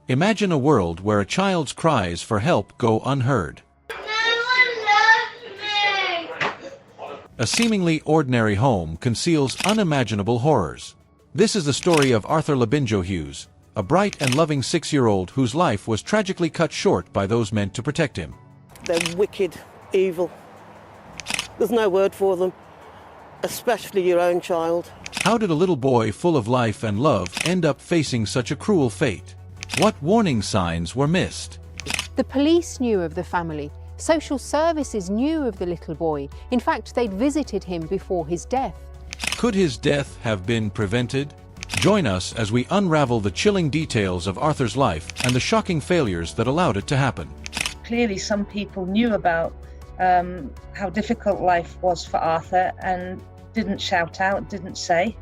Imagine a world where a child's cries for help go unheard. No one loves me! A seemingly ordinary home conceals unimaginable horrors. This is the story of Arthur Labinjo-Hughes, a bright and loving 6-year-old whose life was tragically cut short by those meant to protect him. They're wicked, evil. There's no word for them, especially your own child. How did a little boy full of life and love end up facing such a cruel fate? What warning signs were missed? The police knew of the family. Social services knew of the little boy. In fact, they'd visited him before his death. Could his death have been prevented? Join us as we unravel the chilling details of Arthur's life and the shocking failures that allowed it to happen. Clearly, some people knew about how difficult life was for Arthur and didn't shout out, didn't say.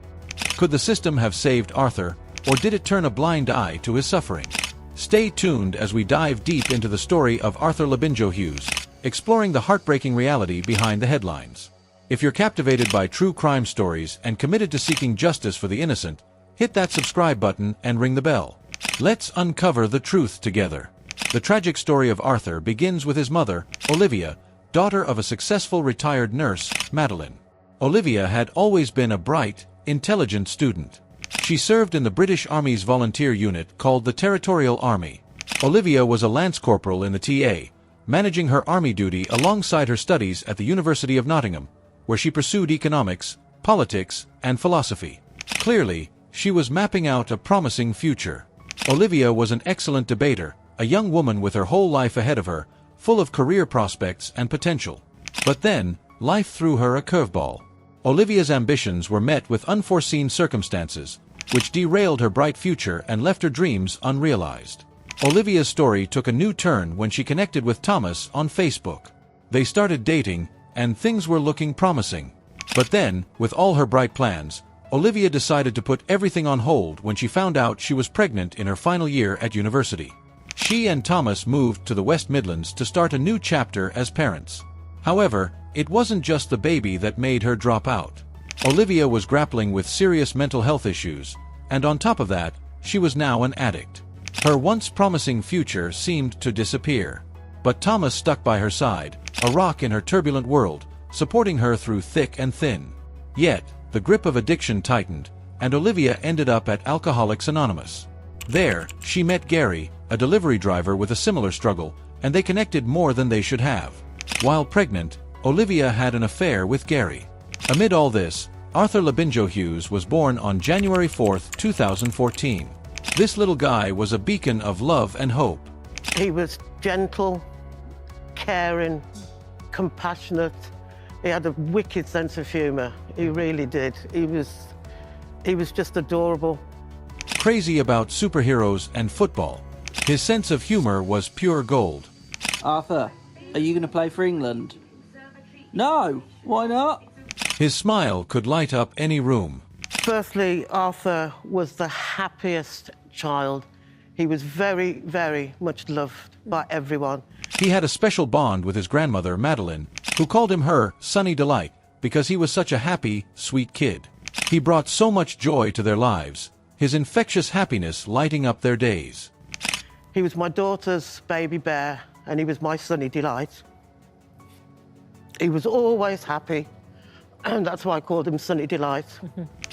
Could the system have saved Arthur, or did it turn a blind eye to his suffering? Stay tuned as we dive deep into the story of Arthur Labinjo-Hughes, exploring the heartbreaking reality behind the headlines. If you're captivated by true crime stories and committed to seeking justice for the innocent, hit that subscribe button and ring the bell. Let's uncover the truth together. The tragic story of Arthur begins with his mother, Olivia, daughter of a successful retired nurse, Madeline. Olivia had always been a bright, intelligent student. She served in the British Army's volunteer unit called the Territorial Army. Olivia was a lance corporal in the TA, managing her army duty alongside her studies at the University of Nottingham, where she pursued economics, politics, and philosophy. Clearly, she was mapping out a promising future. Olivia was an excellent debater, a young woman with her whole life ahead of her, full of career prospects and potential. But then, life threw her a curveball. Olivia's ambitions were met with unforeseen circumstances, which derailed her bright future and left her dreams unrealized. Olivia's story took a new turn when she connected with Thomas on Facebook. They started dating, and things were looking promising. But then, with all her bright plans, Olivia decided to put everything on hold when she found out she was pregnant in her final year at university. She and Thomas moved to the West Midlands to start a new chapter as parents. However, it wasn't just the baby that made her drop out. Olivia was grappling with serious mental health issues, and on top of that, she was now an addict. Her once promising future seemed to disappear. But Thomas stuck by her side, a rock in her turbulent world, supporting her through thick and thin. Yet, the grip of addiction tightened, and Olivia ended up at Alcoholics Anonymous. There, she met Gary, a delivery driver with a similar struggle, and they connected more than they should have. While pregnant, Olivia had an affair with Gary. Amid all this, Arthur Labinjo-Hughes was born on January 4, 2014. This little guy was a beacon of love and hope. He was gentle, caring, compassionate. He had a wicked sense of humour. He really did. He was just adorable. Crazy about superheroes and football, his sense of humor was pure gold. Arthur, are you going to play for England? No, why not? His smile could light up any room. Firstly, Arthur was the happiest child. He was very, very much loved by everyone. He had a special bond with his grandmother, Madeline, who called him her Sunny Delight because he was such a happy, sweet kid. He brought so much joy to their lives, his infectious happiness lighting up their days. He was my daughter's baby bear, and he was my Sunny Delight. He was always happy, and that's why I called him Sunny Delight.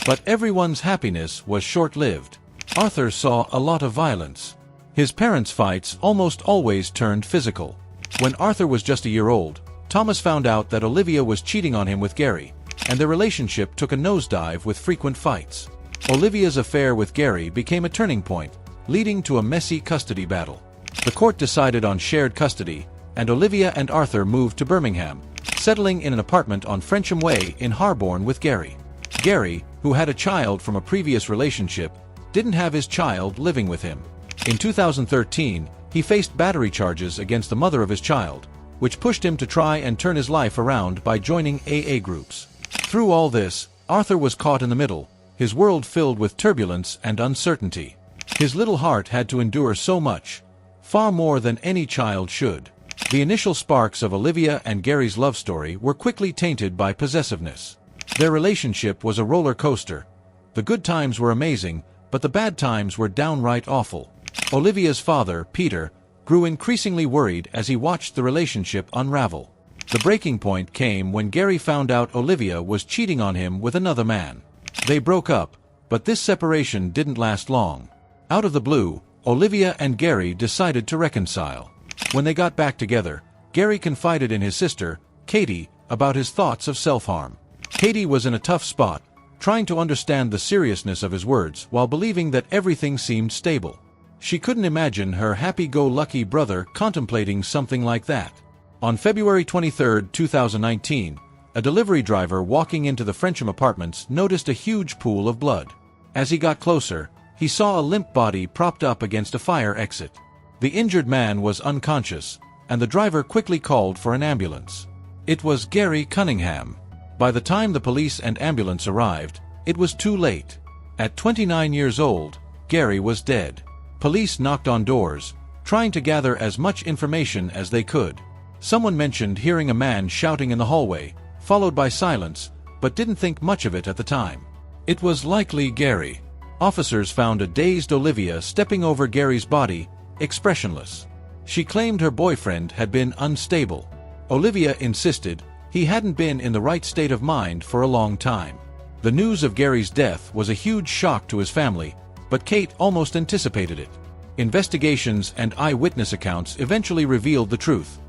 But everyone's happiness was short-lived. Arthur saw a lot of violence. His parents' fights almost always turned physical. When Arthur was just a year old, Thomas found out that Olivia was cheating on him with Gary, and their relationship took a nosedive with frequent fights. Olivia's affair with Gary became a turning point, leading to a messy custody battle. The court decided on shared custody, and Olivia and Arthur moved to Birmingham, settling in an apartment on Frensham Way in Harborne with Gary. Gary, who had a child from a previous relationship, didn't have his child living with him. In 2013, he faced battery charges against the mother of his child, which pushed him to try and turn his life around by joining AA groups. Through all this, Arthur was caught in the middle, his world filled with turbulence and uncertainty. His little heart had to endure so much, far more than any child should. The initial sparks of Olivia and Gary's love story were quickly tainted by possessiveness. Their relationship was a roller coaster. The good times were amazing, but the bad times were downright awful. Olivia's father, Peter, grew increasingly worried as he watched the relationship unravel. The breaking point came when Gary found out Olivia was cheating on him with another man. They broke up, but this separation didn't last long. Out of the blue, Olivia and Gary decided to reconcile. When they got back together, Gary confided in his sister, Katie, about his thoughts of self-harm. Katie was in a tough spot, trying to understand the seriousness of his words while believing that everything seemed stable. She couldn't imagine her happy-go-lucky brother contemplating something like that. On February 23, 2019, a delivery driver walking into the Frensham apartments noticed a huge pool of blood. As he got closer, he saw a limp body propped up against a fire exit. The injured man was unconscious, and the driver quickly called for an ambulance. It was Gary Cunningham. By the time the police and ambulance arrived, it was too late. At 29 years old, Gary was dead. Police knocked on doors, trying to gather as much information as they could. Someone mentioned hearing a man shouting in the hallway, followed by silence, but didn't think much of it at the time. It was likely Gary. Officers found a dazed Olivia stepping over Gary's body, expressionless. She claimed her boyfriend had been unstable. Olivia insisted he hadn't been in the right state of mind for a long time. The news of Gary's death was a huge shock to his family, but Kate almost anticipated it. Investigations and eyewitness accounts eventually revealed the truth.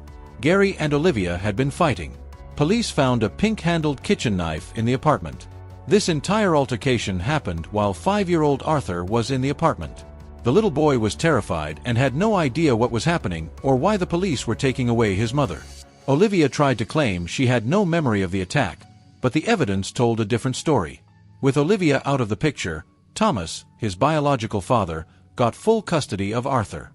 Gary and Olivia had been fighting. Police found a pink-handled kitchen knife in the apartment. This entire altercation happened while 5-year-old Arthur was in the apartment. The little boy was terrified and had no idea what was happening or why the police were taking away his mother. Olivia tried to claim she had no memory of the attack, but the evidence told a different story. With Olivia out of the picture, Thomas, his biological father, got full custody of Arthur.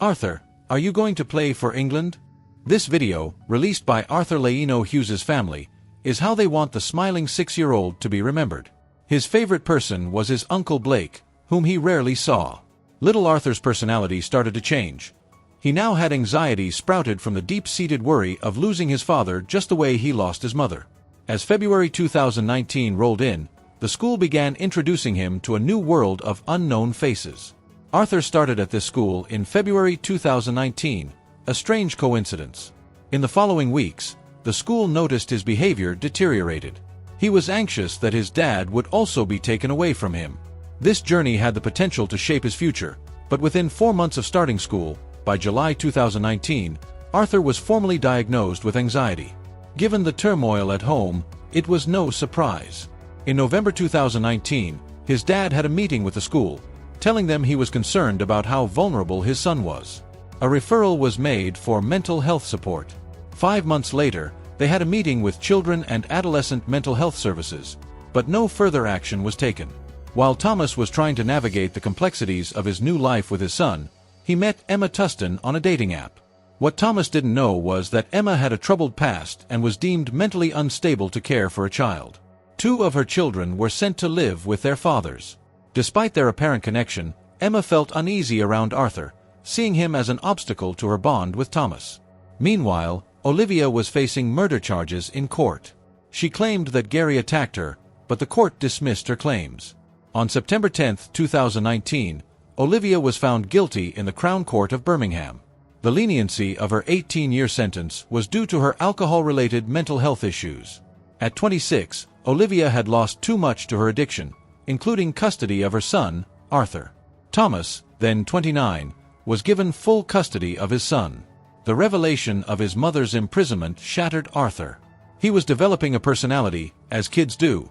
Arthur, are you going to play for England? This video, released by Arthur Labinjo-Hughes' family, is how they want the smiling 6-year-old to be remembered. His favorite person was his Uncle Blake, whom he rarely saw. Little Arthur's personality started to change. He now had anxiety sprouted from the deep-seated worry of losing his father just the way he lost his mother. As February 2019 rolled in, the school began introducing him to a new world of unknown faces. Arthur started at this school in February 2019, a strange coincidence. In the following weeks, the school noticed his behavior deteriorated. He was anxious that his dad would also be taken away from him. This journey had the potential to shape his future, but within 4 months of starting school, by July 2019, Arthur was formally diagnosed with anxiety. Given the turmoil at home, it was no surprise. In November 2019, his dad had a meeting with the school, telling them he was concerned about how vulnerable his son was. A referral was made for mental health support. 5 months later, they had a meeting with Children and Adolescent Mental Health Services, but no further action was taken. While Thomas was trying to navigate the complexities of his new life with his son, he met Emma Tustin on a dating app. What Thomas didn't know was that Emma had a troubled past and was deemed mentally unstable to care for a child. 2 of her children were sent to live with their fathers. Despite their apparent connection, Emma felt uneasy around Arthur, seeing him as an obstacle to her bond with Thomas. Meanwhile, Olivia was facing murder charges in court. She claimed that Gary attacked her, but the court dismissed her claims. On September 10, 2019, Olivia was found guilty in the Crown Court of Birmingham. The leniency of her 18-year sentence was due to her alcohol-related mental health issues. At 26, Olivia had lost too much to her addiction, including custody of her son, Arthur. Thomas, then 29, was given full custody of his son. The revelation of his mother's imprisonment shattered Arthur. He was developing a personality, as kids do.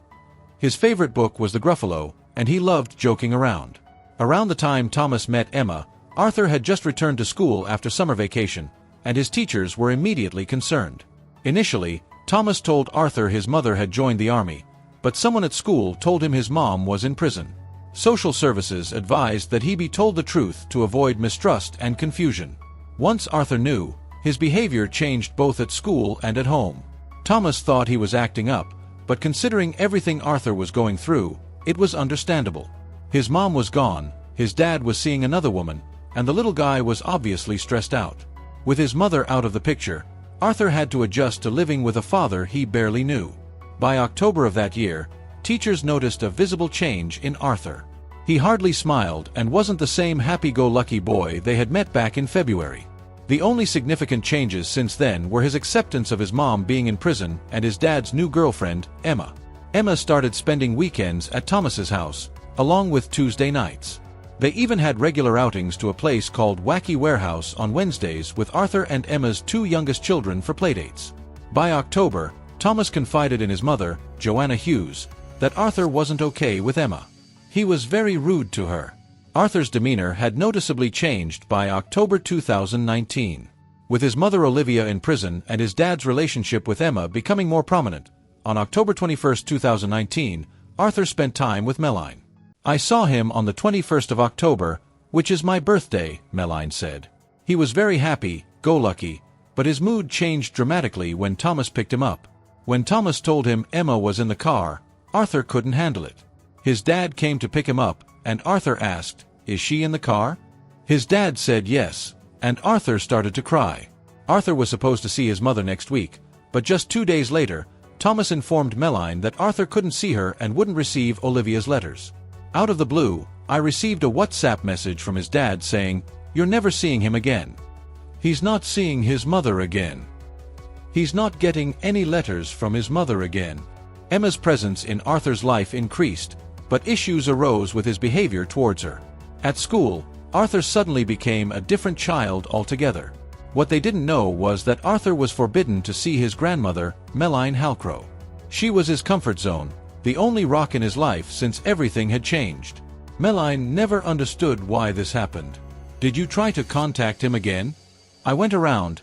His favorite book was The Gruffalo, and he loved joking around. Around the time Thomas met Emma, Arthur had just returned to school after summer vacation, and his teachers were immediately concerned. Initially, Thomas told Arthur his mother had joined the army, but someone at school told him his mom was in prison. Social services advised that he be told the truth to avoid mistrust and confusion. Once Arthur knew, his behavior changed both at school and at home. Thomas thought he was acting up, but considering everything Arthur was going through, it was understandable. His mom was gone, his dad was seeing another woman, and the little guy was obviously stressed out. With his mother out of the picture, Arthur had to adjust to living with a father he barely knew. By October of that year, teachers noticed a visible change in Arthur. He hardly smiled and wasn't the same happy-go-lucky boy they had met back in February. The only significant changes since then were his acceptance of his mom being in prison and his dad's new girlfriend, Emma. Emma started spending weekends at Thomas's house, along with Tuesday nights. They even had regular outings to a place called Wacky Warehouse on Wednesdays with Arthur and Emma's two youngest children for playdates. By October, Thomas confided in his mother, Joanna Hughes, that Arthur wasn't okay with Emma. He was very rude to her. Arthur's demeanor had noticeably changed by October 2019. With his mother Olivia in prison and his dad's relationship with Emma becoming more prominent, on October 21, 2019, Arthur spent time with Meline. "I saw him on the 21st of October, which is my birthday," Meline said. "He was very happy-go-lucky, but his mood changed dramatically when Thomas picked him up. When Thomas told him Emma was in the car, Arthur couldn't handle it. His dad came to pick him up, and Arthur asked, 'Is she in the car?' His dad said yes, and Arthur started to cry. Arthur was supposed to see his mother next week, but just 2 days later, Thomas informed Meline that Arthur couldn't see her and wouldn't receive Olivia's letters. Out of the blue, I received a WhatsApp message from his dad saying, 'You're never seeing him again. He's not seeing his mother again. He's not getting any letters from his mother again.' Emma's presence in Arthur's life increased, but issues arose with his behavior towards her. At school, Arthur suddenly became a different child altogether. What they didn't know was that Arthur was forbidden to see his grandmother, Meline Halcrow. She was his comfort zone, the only rock in his life since everything had changed. Meline never understood why this happened. 'Did you try to contact him again?' 'I went around.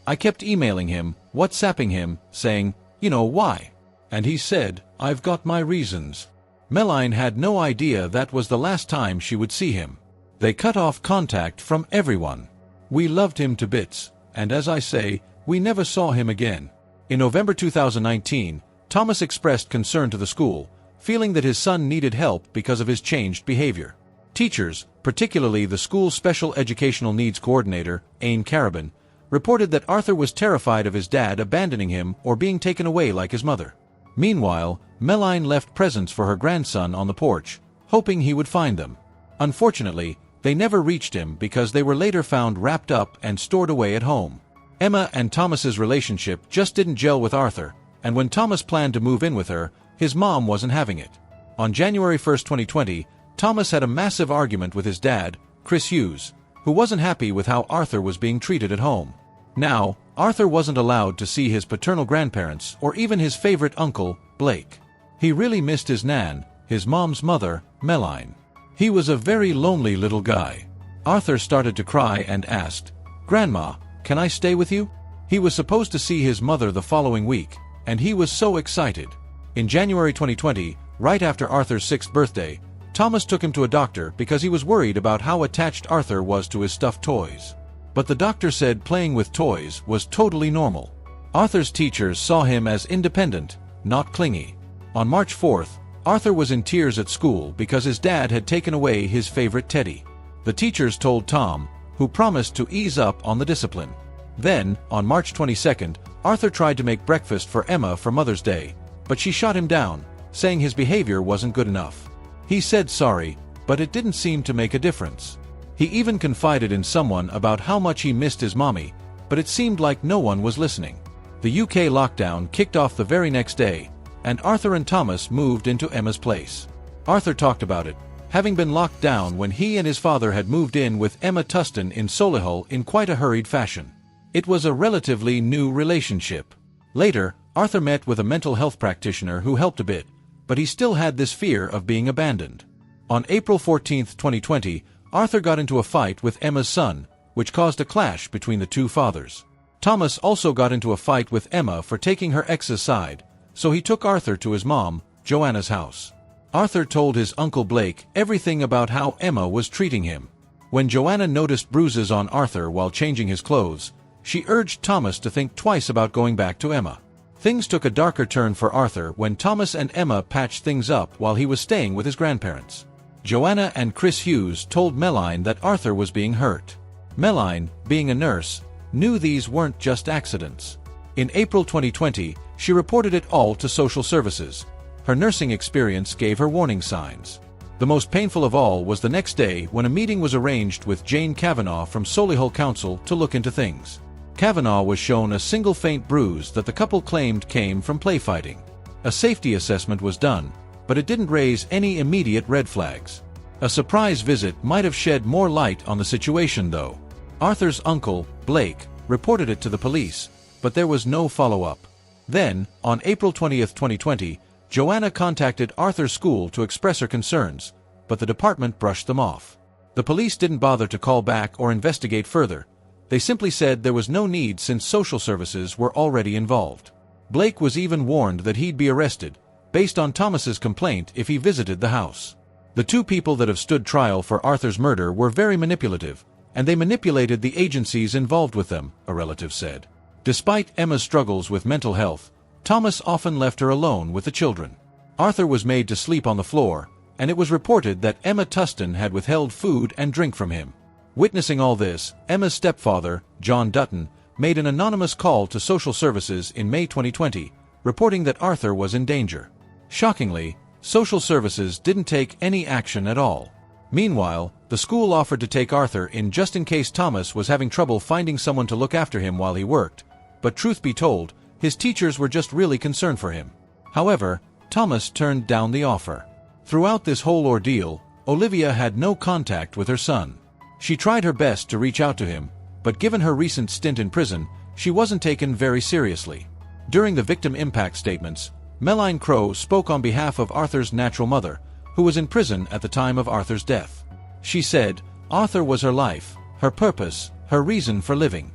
I kept emailing him, WhatsApping him, saying, you know why. And he said, I've got my reasons.' Meline had no idea that was the last time she would see him. They cut off contact from everyone. 'We loved him to bits, and as I say, we never saw him again.' In November 2019, Thomas expressed concern to the school, feeling that his son needed help because of his changed behavior. Teachers, particularly the school's special educational needs coordinator, Aine Carabin, reported that Arthur was terrified of his dad abandoning him or being taken away like his mother. Meanwhile, Meline left presents for her grandson on the porch, hoping he would find them. Unfortunately, they never reached him because they were later found wrapped up and stored away at home. Emma and Thomas's relationship just didn't gel with Arthur, and when Thomas planned to move in with her, his mom wasn't having it. On January 1, 2020, Thomas had a massive argument with his dad, Chris Hughes, who wasn't happy with how Arthur was being treated at home. Now, Arthur wasn't allowed to see his paternal grandparents or even his favorite uncle, Blake. He really missed his nan, his mom's mother, Meline. He was a very lonely little guy. Arthur started to cry and asked, "Grandma, can I stay with you?" He was supposed to see his mother the following week, and he was so excited. In January 2020, right after Arthur's 6th birthday, Thomas took him to a doctor because he was worried about how attached Arthur was to his stuffed toys. But the doctor said playing with toys was totally normal. Arthur's teachers saw him as independent, not clingy. On March 4th, Arthur was in tears at school because his dad had taken away his favorite teddy. The teachers told Tom, who promised to ease up on the discipline. Then, on March 22nd, Arthur tried to make breakfast for Emma for Mother's Day, but she shot him down, saying his behavior wasn't good enough. He said sorry, but it didn't seem to make a difference. He even confided in someone about how much he missed his mommy, but it seemed like no one was listening. The UK lockdown kicked off the very next day, and Arthur and Thomas moved into Emma's place. Arthur talked about it, having been locked down when he and his father had moved in with Emma Tustin in Solihull in quite a hurried fashion. It was a relatively new relationship. Later, Arthur met with a mental health practitioner who helped a bit, but he still had this fear of being abandoned. On April 14, 2020, Arthur got into a fight with Emma's son, which caused a clash between the two fathers. Thomas also got into a fight with Emma for taking her ex's side, so he took Arthur to his mom, Joanna's house. Arthur told his uncle Blake everything about how Emma was treating him. When Joanna noticed bruises on Arthur while changing his clothes, she urged Thomas to think twice about going back to Emma. Things took a darker turn for Arthur when Thomas and Emma patched things up while he was staying with his grandparents. Joanna and Chris Hughes told Meline that Arthur was being hurt. Meline, being a nurse, knew these weren't just accidents. In April 2020, she reported it all to social services. Her nursing experience gave her warning signs. The most painful of all was the next day when a meeting was arranged with Jane Kavanaugh from Solihull Council to look into things. Kavanaugh was shown a single faint bruise that the couple claimed came from play fighting. A safety assessment was done, but it didn't raise any immediate red flags. A surprise visit might have shed more light on the situation though. Arthur's uncle, Blake, reported it to the police, but there was no follow-up. Then, on April 20, 2020, Joanna contacted Arthur's school to express her concerns, but the department brushed them off. The police didn't bother to call back or investigate further. They simply said there was no need since social services were already involved. Blake was even warned that he'd be arrested, based on Thomas's complaint if he visited the house. The two people that have stood trial for Arthur's murder were very manipulative, and they manipulated the agencies involved with them, a relative said. Despite Emma's struggles with mental health, Thomas often left her alone with the children. Arthur was made to sleep on the floor, and it was reported that Emma Tustin had withheld food and drink from him. Witnessing all this, Emma's stepfather, John Dutton, made an anonymous call to social services in May 2020, reporting that Arthur was in danger. Shockingly, social services didn't take any action at all. Meanwhile, the school offered to take Arthur in just in case Thomas was having trouble finding someone to look after him while he worked, but truth be told, his teachers were just really concerned for him. However, Thomas turned down the offer. Throughout this whole ordeal, Olivia had no contact with her son. She tried her best to reach out to him, but given her recent stint in prison, she wasn't taken very seriously. During the victim impact statements, Melanie Crow spoke on behalf of Arthur's natural mother, who was in prison at the time of Arthur's death. She said, "Arthur was her life, her purpose, her reason for living.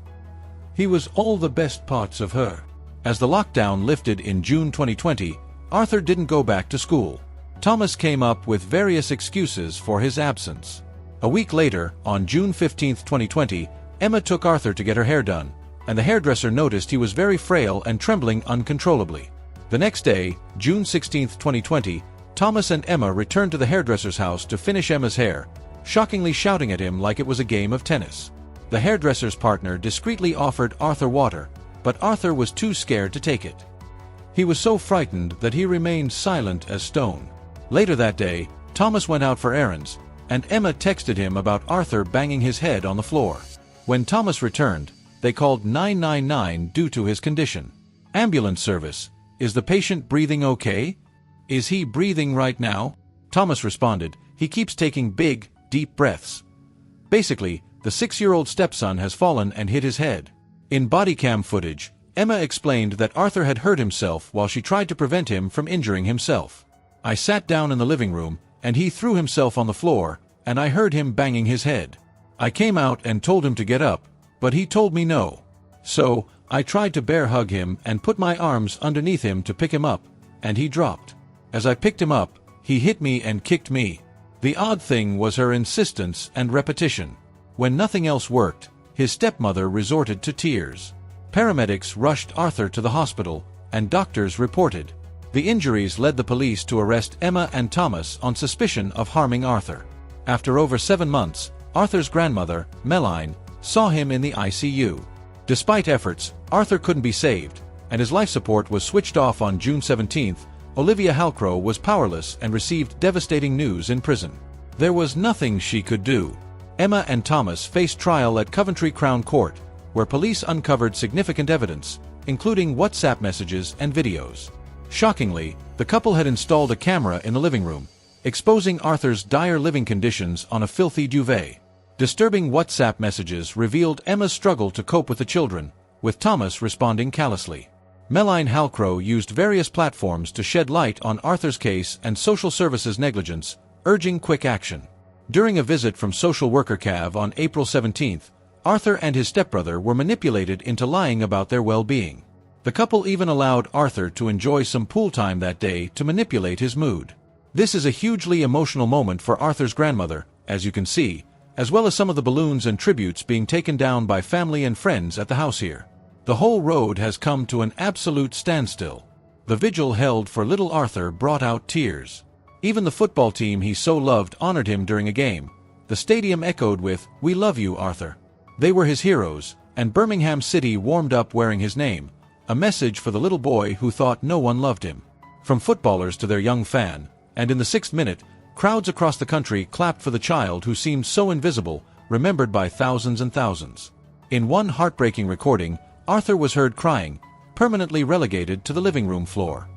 He was all the best parts of her." As the lockdown lifted in June 2020, Arthur didn't go back to school. Thomas came up with various excuses for his absence. A week later, on June 15, 2020, Emma took Arthur to get her hair done, and the hairdresser noticed he was very frail and trembling uncontrollably. The next day, June 16, 2020, Thomas and Emma returned to the hairdresser's house to finish Emma's hair, shockingly shouting at him like it was a game of tennis. The hairdresser's partner discreetly offered Arthur water, but Arthur was too scared to take it. He was so frightened that he remained silent as stone. Later that day, Thomas went out for errands, and Emma texted him about Arthur banging his head on the floor. When Thomas returned, they called 999 due to his condition. Ambulance service, "Is the patient breathing okay? Is he breathing right now?" Thomas responded, "He keeps taking big, deep breaths." Basically, the 6-year-old stepson has fallen and hit his head. In body cam footage, Emma explained that Arthur had hurt himself while she tried to prevent him from injuring himself. "I sat down in the living room, and he threw himself on the floor, and I heard him banging his head. I came out and told him to get up, but he told me no. So, I tried to bear hug him and put my arms underneath him to pick him up, and he dropped. As I picked him up, he hit me and kicked me." The odd thing was her insistence and repetition. When nothing else worked, his stepmother resorted to tears. Paramedics rushed Arthur to the hospital, and doctors reported. The injuries led the police to arrest Emma and Thomas on suspicion of harming Arthur. After over 7 months, Arthur's grandmother, Melanie, saw him in the ICU. Despite efforts, Arthur couldn't be saved, and his life support was switched off on June 17. Olivia Halcrow was powerless and received devastating news in prison. There was nothing she could do. Emma and Thomas faced trial at Coventry Crown Court, where police uncovered significant evidence, including WhatsApp messages and videos. Shockingly, the couple had installed a camera in the living room, exposing Arthur's dire living conditions on a filthy duvet. Disturbing WhatsApp messages revealed Emma's struggle to cope with the children, with Thomas responding callously. Melanie Halcrow used various platforms to shed light on Arthur's case and social services negligence, urging quick action. During a visit from social worker Cav on April 17, Arthur and his stepbrother were manipulated into lying about their well-being. The couple even allowed Arthur to enjoy some pool time that day to manipulate his mood. This is a hugely emotional moment for Arthur's grandmother, as you can see, as well as some of the balloons and tributes being taken down by family and friends at the house here. The whole road has come to an absolute standstill. The vigil held for little Arthur brought out tears. Even the football team he so loved honored him during a game. The stadium echoed with, "We love you, Arthur." They were his heroes, and Birmingham City warmed up wearing his name, a message for the little boy who thought no one loved him. From footballers to their young fan, and in the 6th minute, Crowds across the country clapped for the child who seemed so invisible, remembered by thousands and thousands. In one heartbreaking recording, Arthur was heard crying, permanently relegated to the living room floor.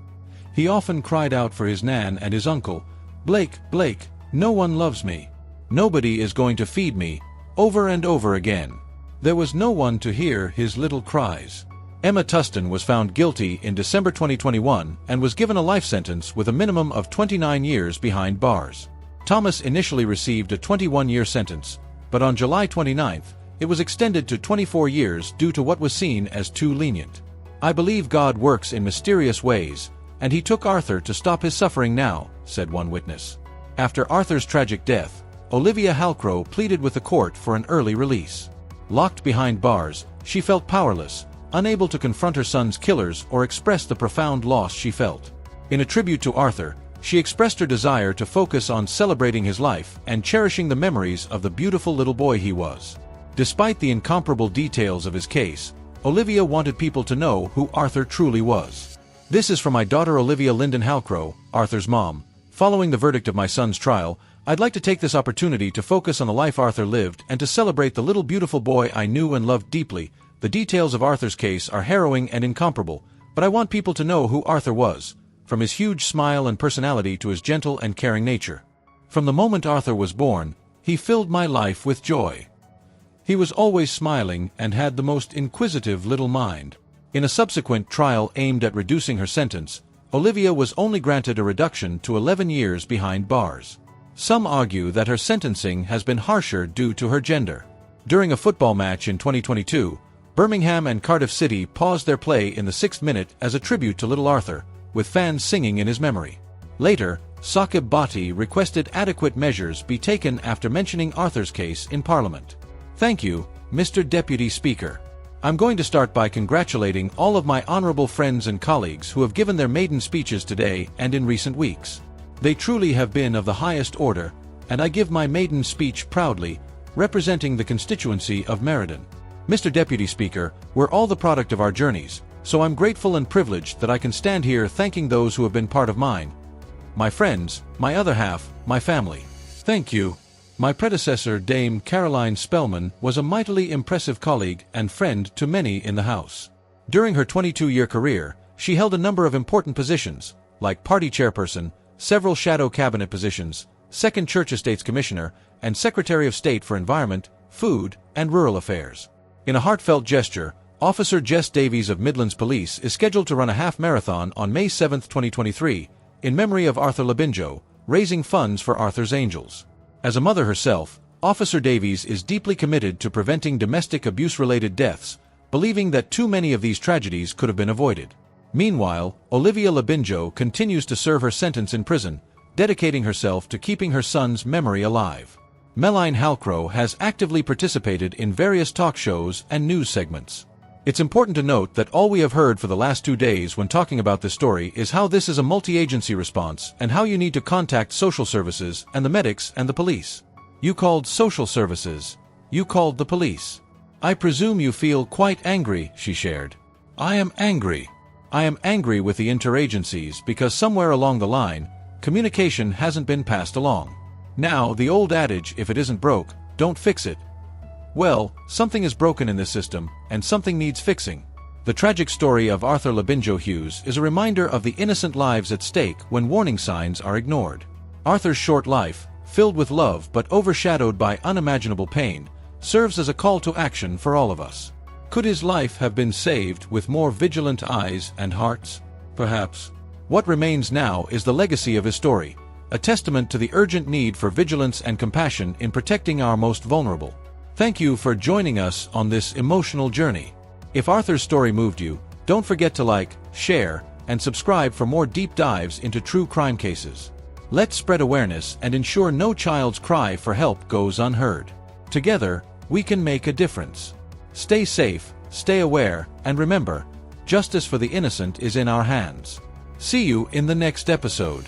He often cried out for his nan and his uncle, "Blake, Blake, no one loves me. Nobody is going to feed me," over and over again. There was no one to hear his little cries. Emma Tustin was found guilty in December 2021 and was given a life sentence with a minimum of 29 years behind bars. Thomas initially received a 21-year sentence, but on July 29th, it was extended to 24 years due to what was seen as too lenient. "I believe God works in mysterious ways, and he took Arthur to stop his suffering now," said one witness. After Arthur's tragic death, Olivia Halcrow pleaded with the court for an early release. Locked behind bars, she felt powerless, unable to confront her son's killers or express the profound loss she felt. In a tribute to Arthur, she expressed her desire to focus on celebrating his life and cherishing the memories of the beautiful little boy he was. Despite the incomparable details of his case, Olivia wanted people to know who Arthur truly was. "This is from my daughter Olivia Lyndon Halcrow, Arthur's mom. Following the verdict of my son's trial, I'd like to take this opportunity to focus on the life Arthur lived and to celebrate the little beautiful boy I knew and loved deeply. The details of Arthur's case are harrowing and incomparable, but I want people to know who Arthur was, from his huge smile and personality to his gentle and caring nature. From the moment Arthur was born, he filled my life with joy. He was always smiling and had the most inquisitive little mind." In a subsequent trial aimed at reducing her sentence, Olivia was only granted a reduction to 11 years behind bars. Some argue that her sentencing has been harsher due to her gender. During a football match in 2022, Birmingham and Cardiff City paused their play in the 6th minute as a tribute to little Arthur, with fans singing in his memory. Later, Saqib Bhatti requested adequate measures be taken after mentioning Arthur's case in Parliament. "Thank you, Mr. Deputy Speaker. I'm going to start by congratulating all of my honorable friends and colleagues who have given their maiden speeches today and in recent weeks. They truly have been of the highest order, and I give my maiden speech proudly, representing the constituency of Meriden. Mr. Deputy Speaker, we're all the product of our journeys, so I'm grateful and privileged that I can stand here thanking those who have been part of mine. My friends, my other half, my family. Thank you. My predecessor, Dame Caroline Spellman, was a mightily impressive colleague and friend to many in the House. During her 22-year career, she held a number of important positions, like party chairperson, several shadow cabinet positions, Second Church Estates Commissioner, and Secretary of State for Environment, Food, and Rural Affairs. In a heartfelt gesture, Officer Jess Davies of Midlands Police is scheduled to run a half marathon on May 7, 2023, in memory of Arthur Labinjo, raising funds for Arthur's Angels. As a mother herself, Officer Davies is deeply committed to preventing domestic abuse-related deaths, believing that too many of these tragedies could have been avoided. Meanwhile, Olivia Labinjo continues to serve her sentence in prison, dedicating herself to keeping her son's memory alive. Meline Halcrow has actively participated in various talk shows and news segments. It's important to note that all we have heard for the last 2 days when talking about this story is how this is a multi-agency response and how you need to contact social services and the medics and the police. You called social services. You called the police. I presume you feel quite angry, she shared. I am angry. I am angry with the interagencies because somewhere along the line, communication hasn't been passed along. Now, the old adage, if it isn't broke, don't fix it. Well, something is broken in this system, and something needs fixing. The tragic story of Arthur Labinjo-Hughes is a reminder of the innocent lives at stake when warning signs are ignored. Arthur's short life, filled with love but overshadowed by unimaginable pain, serves as a call to action for all of us. Could his life have been saved with more vigilant eyes and hearts? Perhaps. What remains now is the legacy of his story, a testament to the urgent need for vigilance and compassion in protecting our most vulnerable. Thank you for joining us on this emotional journey. If Arthur's story moved you, don't forget to like, share, and subscribe for more deep dives into true crime cases. Let's spread awareness and ensure no child's cry for help goes unheard. Together, we can make a difference. Stay safe, stay aware, and remember, justice for the innocent is in our hands. See you in the next episode.